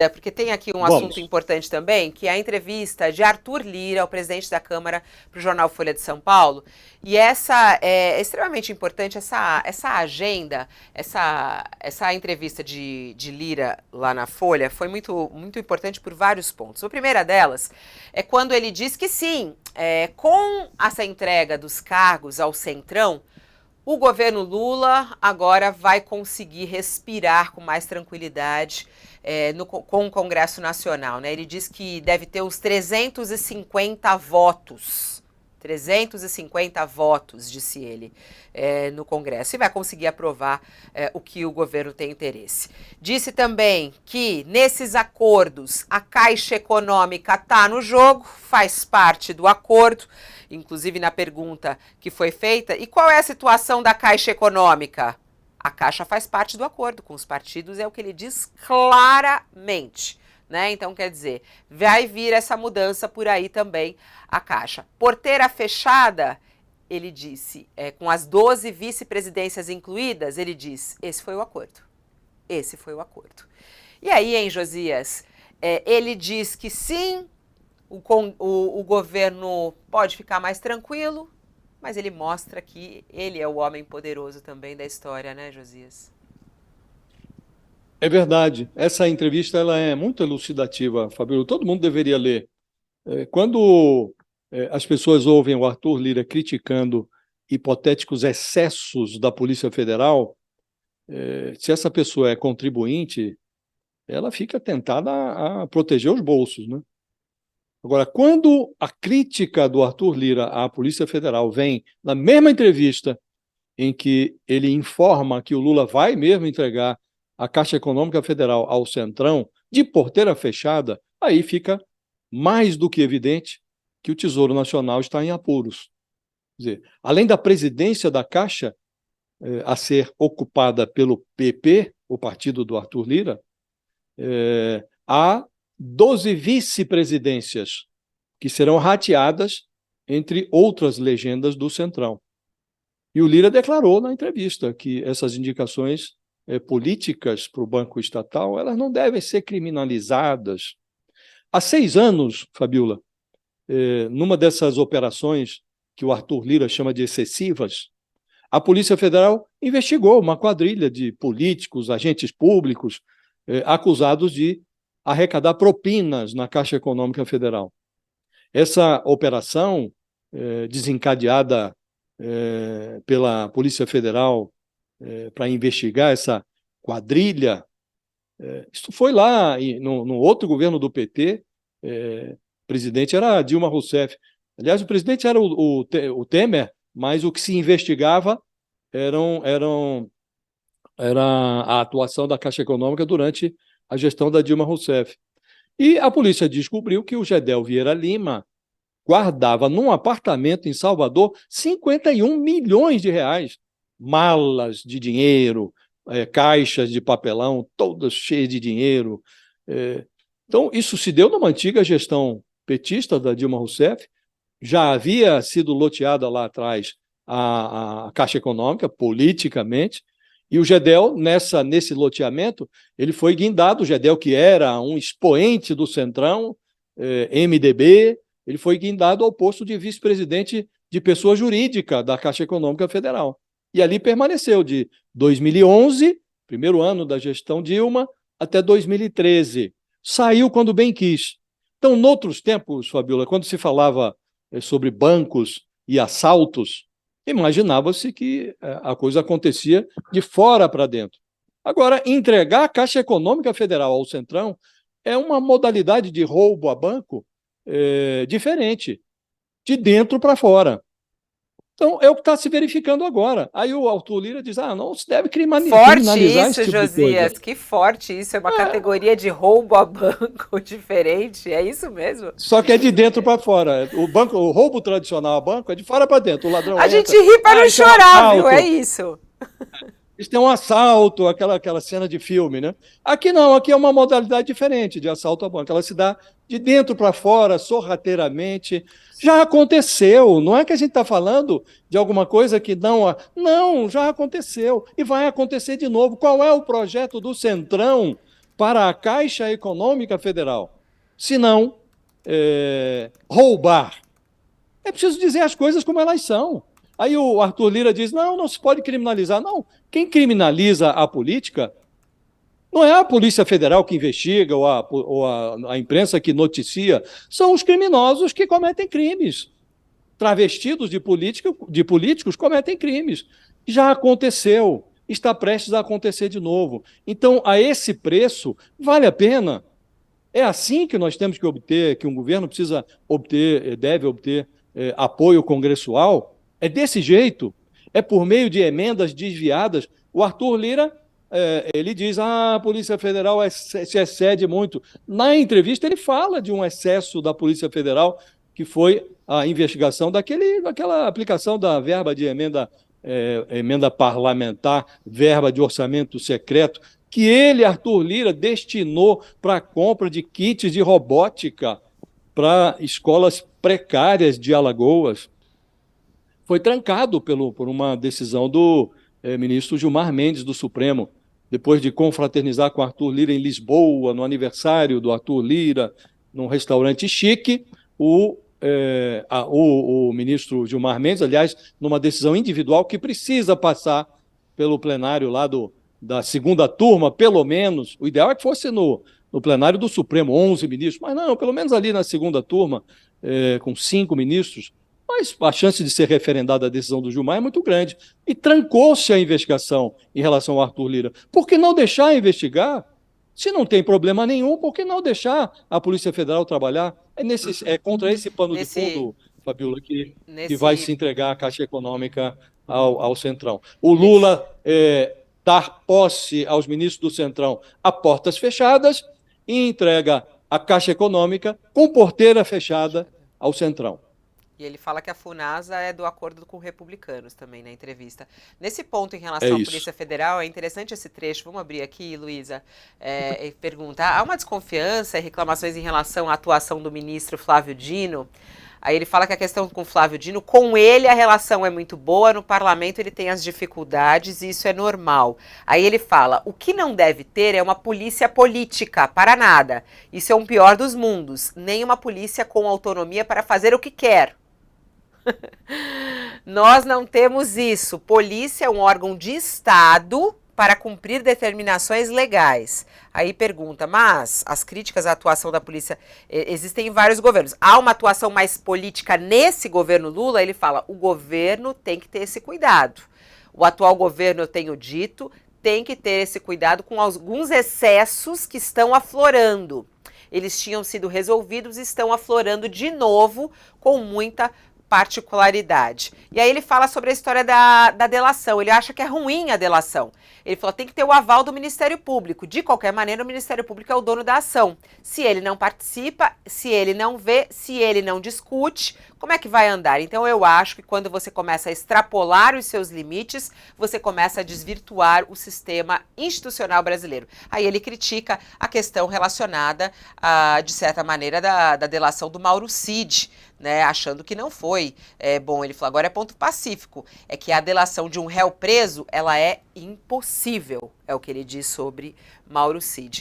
Porque tem aqui um assunto Vamos. importante também, que é a entrevista de Arthur Lira, o presidente da Câmara, para o jornal Folha de São Paulo. E essa é extremamente importante, essa agenda, essa entrevista de Lira lá na Folha foi muito importante por vários pontos. A primeira delas é quando ele diz que sim, com essa entrega dos cargos ao Centrão, o governo Lula agora vai conseguir respirar com mais tranquilidade com o Congresso Nacional, né? Ele diz que deve ter uns 350 votos. 350 votos, disse ele, no Congresso. E vai conseguir aprovar o que o governo tem interesse. Disse também que, nesses acordos, a Caixa Econômica está no jogo, faz parte do acordo, inclusive na pergunta que foi feita. E qual é a situação da Caixa Econômica? A Caixa faz parte do acordo com os partidos, é o que ele diz claramente. Né? Então, quer dizer, vai vir essa mudança por aí também a Caixa. Porteira fechada, ele disse, com as 12 vice-presidências incluídas, ele diz, esse foi o acordo. Esse foi o acordo. E aí, hein, Josias, ele diz que sim, o governo pode ficar mais tranquilo, mas ele mostra que ele é o homem poderoso também da história, né, Josias? É verdade. Essa entrevista ela é muito elucidativa, Fabíola. Todo mundo deveria ler. Quando as pessoas ouvem o Arthur Lira criticando hipotéticos excessos da Polícia Federal, se essa pessoa é contribuinte, ela fica tentada a proteger os bolsos, né? Agora, quando a crítica do Arthur Lira à Polícia Federal vem na mesma entrevista em que ele informa que o Lula vai mesmo entregar a Caixa Econômica Federal ao Centrão, de porteira fechada, aí fica mais do que evidente que o Tesouro Nacional está em apuros. Quer dizer, além da presidência da Caixa a ser ocupada pelo PP, o partido do Arthur Lira, há 12 vice-presidências que serão rateadas entre outras legendas do Centrão. E o Lira declarou na entrevista que essas indicações políticas para o Banco Estatal, elas não devem ser criminalizadas. Há 6 anos, Fabíola, numa dessas operações que o Arthur Lira chama de excessivas, a Polícia Federal investigou uma quadrilha de políticos, agentes públicos, acusados de arrecadar propinas na Caixa Econômica Federal. Essa operação, desencadeada pela Polícia Federal para investigar essa quadrilha, isso foi lá no outro governo do PT, o presidente era Dilma Rousseff. Aliás, o presidente era o Temer, mas o que se investigava era a atuação da Caixa Econômica durante a gestão da Dilma Rousseff. E a polícia descobriu que o Gedel Vieira Lima guardava num apartamento em Salvador 51 milhões de reais, malas de dinheiro, caixas de papelão, todas cheias de dinheiro. Então, isso se deu numa antiga gestão petista da Dilma Rousseff, já havia sido loteada lá atrás a Caixa Econômica, politicamente, e o Gedel, nesse loteamento, ele foi guindado, o Gedel, que era um expoente do Centrão, MDB, ele foi guindado ao posto de vice-presidente de pessoa jurídica da Caixa Econômica Federal. E ali permaneceu de 2011, primeiro ano da gestão Dilma, até 2013. Saiu quando bem quis. Então, noutros tempos, Fabíola, quando se falava sobre bancos e assaltos, imaginava-se que a coisa acontecia de fora para dentro. Agora, entregar a Caixa Econômica Federal ao Centrão é uma modalidade de roubo a banco diferente, de dentro para fora. Então, é o que está se verificando agora. Aí o Arthur Lira diz, não se deve criminalizar isso, esse tipo de coisa. Josias, que forte isso, é uma categoria de roubo a banco diferente, é isso mesmo? Só que é de dentro para fora. O roubo tradicional a banco é de fora para dentro. O ladrão a entra, gente ri para não chorar, viu? É isso. Isso tem um assalto, aquela cena de filme, né? Aqui não, aqui é uma modalidade diferente de assalto a banco. Ela se dá de dentro para fora, sorrateiramente. Já aconteceu, não é que a gente está falando de alguma coisa que não... Não, já aconteceu e vai acontecer de novo. Qual é o projeto do Centrão para a Caixa Econômica Federal, se não roubar. É preciso dizer as coisas como elas são. Aí o Arthur Lira diz, não, não se pode criminalizar. Não, quem criminaliza a política não é a Polícia Federal que investiga ou a imprensa que noticia, são os criminosos que cometem crimes. Travestidos de políticos cometem crimes. Já aconteceu, está prestes a acontecer de novo. Então, a esse preço, vale a pena? É assim que nós temos que obter, que um governo precisa obter, deve obter apoio congressual? É desse jeito? É por meio de emendas desviadas? O Arthur Lira, ele diz, a Polícia Federal se excede muito. Na entrevista ele fala de um excesso da Polícia Federal, que foi a investigação daquela aplicação da verba de emenda parlamentar, verba de orçamento secreto, que ele, Arthur Lira, destinou para a compra de kits de robótica para escolas precárias de Alagoas. Foi trancado por uma decisão do ministro Gilmar Mendes, do Supremo, depois de confraternizar com Arthur Lira em Lisboa, no aniversário do Arthur Lira, num restaurante chique, o ministro Gilmar Mendes, aliás, numa decisão individual que precisa passar pelo plenário lá da segunda turma, pelo menos, o ideal é que fosse no plenário do Supremo, 11 ministros, mas não, pelo menos ali na segunda turma, com 5 ministros, mas a chance de ser referendada a decisão do Gilmar é muito grande. E trancou-se a investigação em relação ao Arthur Lira. Por que não deixar investigar? Se não tem problema nenhum, por que não deixar a Polícia Federal trabalhar? É contra esse pano de fundo, Fabiola, que vai se entregar a Caixa Econômica ao Centrão. O Lula dar posse aos ministros do Centrão a portas fechadas e entrega a Caixa Econômica com porteira fechada ao Centrão. E ele fala que a FUNASA é do acordo com republicanos também na entrevista. Nesse ponto, em relação à Polícia Federal, é interessante esse trecho. Vamos abrir aqui, Luísa, e perguntar. Há uma desconfiança e reclamações em relação à atuação do ministro Flávio Dino. Aí ele fala que a questão com o Flávio Dino, com ele a relação é muito boa, no parlamento ele tem as dificuldades e isso é normal. Aí ele fala, o que não deve ter é uma polícia política, para nada. Isso é um pior dos mundos, nem uma polícia com autonomia para fazer o que quer. Nós não temos isso. Polícia é um órgão de Estado para cumprir determinações legais. Aí pergunta, mas as críticas à atuação da polícia existem em vários governos. Há uma atuação mais política nesse governo Lula? Ele fala, o governo tem que ter esse cuidado. O atual governo, eu tenho dito, tem que ter esse cuidado com alguns excessos que estão aflorando. Eles tinham sido resolvidos e estão aflorando de novo com muita particularidade. E aí ele fala sobre a história da delação. Ele acha que é ruim a delação. Ele falou, tem que ter o aval do Ministério Público. De qualquer maneira, o Ministério Público é o dono da ação. Se ele não participa, se ele não vê, se ele não discute, como é que vai andar? Então eu acho que quando você começa a extrapolar os seus limites, você começa a desvirtuar o sistema institucional brasileiro. Aí ele critica a questão relacionada, de certa maneira, da delação do Mauro Cid, né, achando que não foi bom. Ele falou, agora é ponto pacífico, é que a delação de um réu preso, ela é impossível, é o que ele diz sobre Mauro Cid.